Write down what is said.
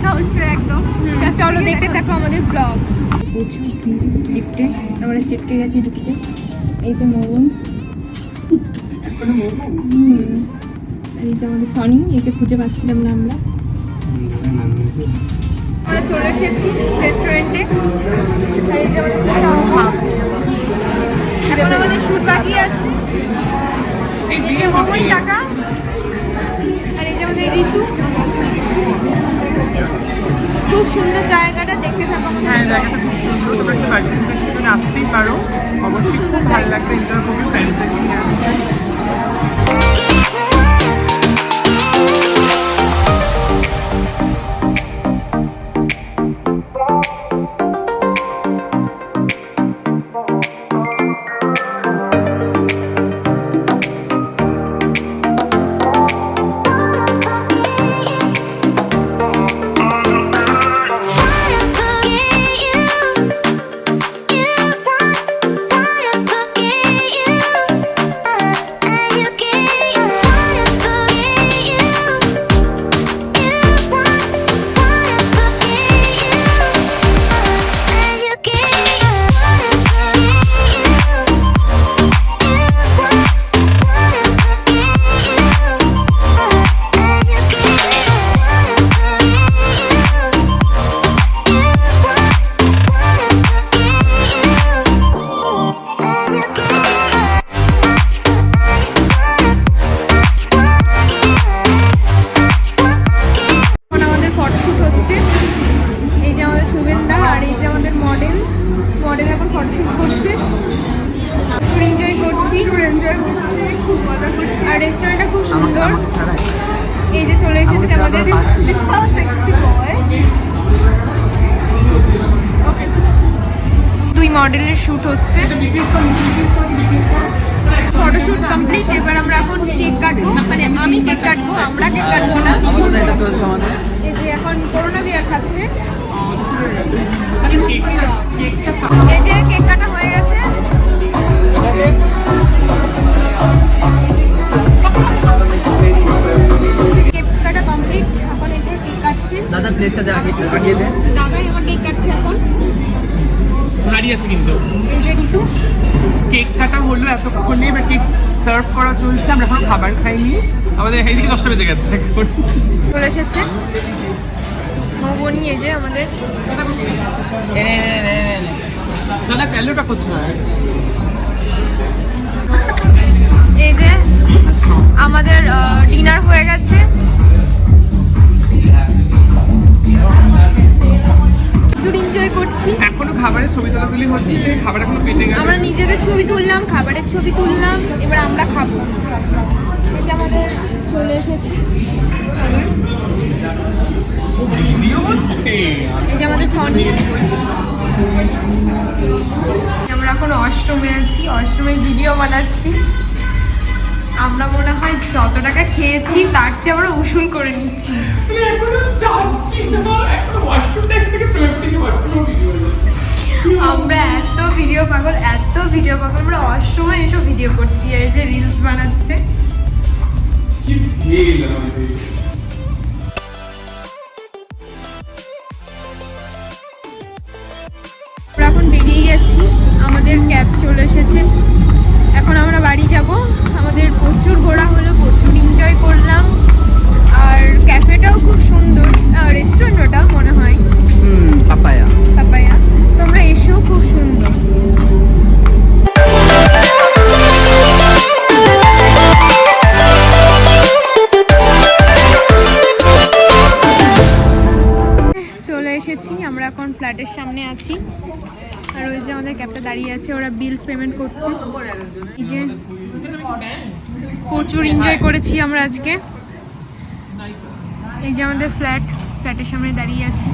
দেখা হচ্ছে একদম। চলো দেখতে থাকো আমাদের ব্লগ। প্রচুর লিফটে আমরা চিটকে গেছি ঢুকতে। এই যে মোমোস, আর এই যে আমাদের সনি, একে খুঁজে পাচ্ছিলাম না আমরা। আমরা চলে এসেছি রেস্টুরেন্টে। আর এই যে আমাদের শাওভাব। এখন আমাদের শুট বাকি আছে। এই যে মোমোই টাকা। আর এই যে আমাদের ঋতু। খুব সুন্দর জায়গাটা, দেখতে থাকো। হ্যাঁ, জায়গাটা খুব সুন্দর। তোমরা একটু বাড়িতে তুমি আসতেই পারো, অবশ্যই খুব ভালো লাগবে। এনজয় করবে ফ্রেন্ডসদের নিয়ে। আর রেস্টুরেন্টটা খুব সুন্দর। এই যে চলে এসেছে আমাদের দুই মডেলের শুট হচ্ছে। Photoshoot complete. এবার আমরা এখন কেক কাটবো, মানে আমি কেক কাটবো, আমরা কেক কাটবো না। এই যে এখন করোনা বিয়ার খাচ্ছে। এই যে কেক কাটা হয়ে গেছে। কেক কাটা কমপ্লিট। এখন এই যে কেক কাটছে দাদা। প্লেটটা আগিয়ে দে। দাদাই আমার কেক কাটছে এখন। দাঁড়িয়ে আছে কিন্তু এই যে ঋতু। কেক কাটা হলো এতক্ষণে, এবার কেক সার্ভ করা চলছে। আমরা এখন খাবার খাইনি, আমাদের এইদিকে 10টা বেজে গেছে। চলে এসেছে মৌবনি। এই যে আমাদের দাদা ক্যালোটা কোথায়? এই যে আমাদের ডিনার হয়ে গেছে। প্রচুর এনজয় করছি। এখনো খাবারের ছবি তোলাতুলি হচ্ছে, খাবার এখনো পেটে গেছে। আমরা নিজেদের ছবি তুললাম, খাবারের ছবি তুললাম, এবার আমরা খাবো। এই যে আমাদের চলে এসেছে খাবার। এই যে আমাদের সনি। আমরা এখন অষ্টমে আছি, অষ্টমের ভিডিও বানাচ্ছি। আমরা মনে হয় যত টাকা খেয়েছি তার চেয়ে আমরা উসুল করে নিচ্ছি। আমরা এত ভিডিও পাগল, এত ভিডিও পাগল, আমরা অসময় এসব ভিডিও করছি। এই যে রিলস বানাচ্ছে। আমরা এখন বেরিয়ে গেছি, আমাদের ক্যাব চলে এসেছে। এখন আমরা বাড়ি যাব। আমাদের প্রচুর ঘোরা হলো, প্রচুর এনজয় করলাম। আর ক্যাফেটাও খুব সুন্দর, রেস্টুরেন্টটাও মনে হয় পাপায়া। পাপায়া, তোমরা এসো, খুব সুন্দর। চলে এসেছি, আমরা এখন ফ্ল্যাটের সামনে আছি। আর ওই যে আমাদের ক্যাবটা দাঁড়িয়ে আছে, ওরা বিল পেমেন্ট করছে। এই যে প্রচুর এনজয় করেছি আমরা আজকে। এই যে আমাদের ফ্ল্যাটের সামনে দাঁড়িয়ে আছি।